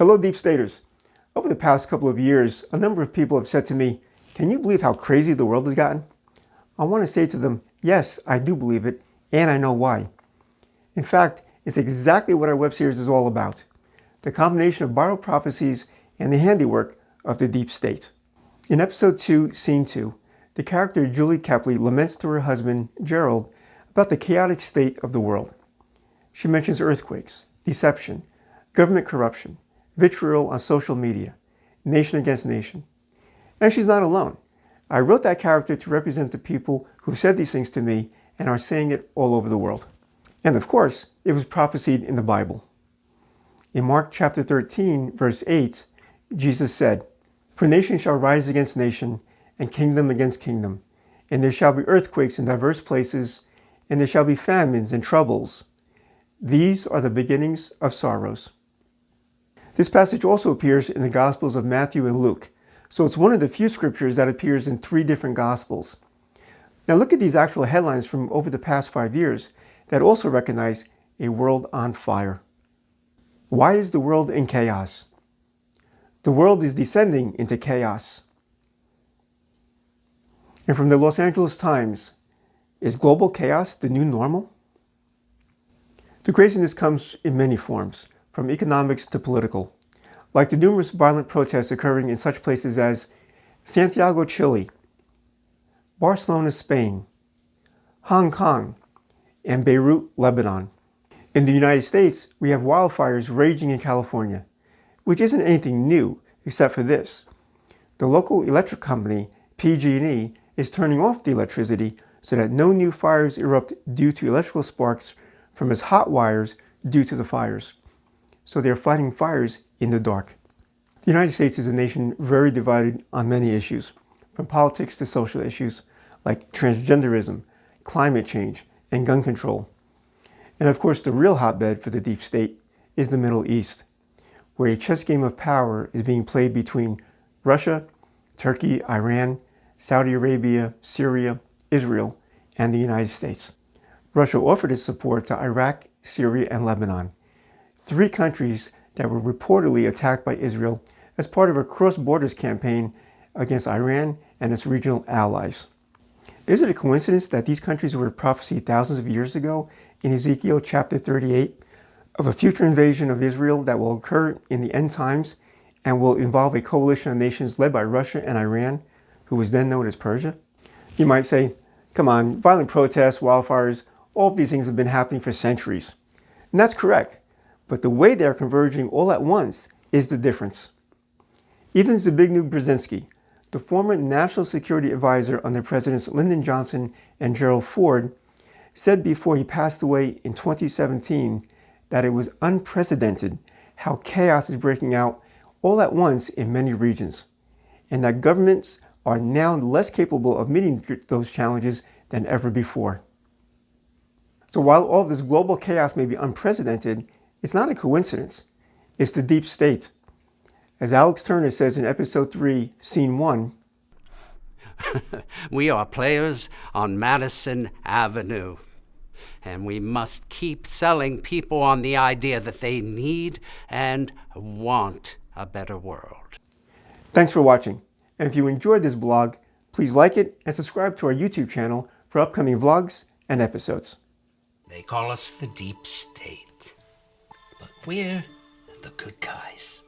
Hello, Deep Staters. Over the past couple of years, a number of people have said to me, "Can you believe how crazy the world has gotten?" I want to say to them, yes, I do believe it, and I know why. In fact, it's exactly what our web series is all about. The combination of Bible prophecies and the handiwork of the deep state. In episode 2, scene 2, the character Julie Kepley laments to her husband, Gerald, about the chaotic state of the world. She mentions earthquakes, deception, government corruption, vitriol on social media, nation against nation. And she's not alone. I wrote that character to represent the people who said these things to me and are saying it all over the world. And of course, it was prophesied in the Bible. In Mark chapter 13, verse 8, Jesus said, "For nation shall rise against nation, and kingdom against kingdom. And there shall be earthquakes in diverse places, and there shall be famines and troubles. These are the beginnings of sorrows." This passage also appears in the Gospels of Matthew and Luke, so it's one of the few scriptures that appears in 3 different Gospels. Now look at these actual headlines from over the past 5 years that also recognize a world on fire. Why is the world in chaos? The world is descending into chaos. And from the Los Angeles Times, is global chaos the new normal? The craziness comes in many forms, from economics to political, like the numerous violent protests occurring in such places as Santiago, Chile, Barcelona, Spain, Hong Kong, and Beirut, Lebanon. In the United States, we have wildfires raging in California, which isn't anything new except for this. The local electric company, PG&E, is turning off the electricity so that no new fires erupt due to electrical sparks from its hot wires due to the fires. So they're fighting fires in the dark. The United States is a nation very divided on many issues, from politics to social issues like transgenderism, climate change, and gun control. And of course, the real hotbed for the deep state is the Middle East, where a chess game of power is being played between Russia, Turkey, Iran, Saudi Arabia, Syria, Israel, and the United States. Russia offered its support to Iraq, Syria, and Lebanon, 3 countries that were reportedly attacked by Israel as part of a cross-borders campaign against Iran and its regional allies. Is it a coincidence that these countries were prophesied thousands of years ago in Ezekiel chapter 38 of a future invasion of Israel that will occur in the end times and will involve a coalition of nations led by Russia and Iran, who was then known as Persia? You might say, come on, violent protests, wildfires, all of these things have been happening for centuries. And that's correct. But the way they're converging all at once is the difference. Even Zbigniew Brzezinski, the former national security advisor under Presidents Lyndon Johnson and Gerald Ford, said before he passed away in 2017 that it was unprecedented how chaos is breaking out all at once in many regions, and that governments are now less capable of meeting those challenges than ever before. So while all this global chaos may be unprecedented, it's not a coincidence. It's the deep state. As Alex Turner says in episode 3, scene 1, "We are players on Madison Avenue, and we must keep selling people on the idea that they need and want a better world." Thanks for watching. And if you enjoyed this blog, please like it and subscribe to our YouTube channel for upcoming vlogs and episodes. They call us the deep state, but we're the good guys.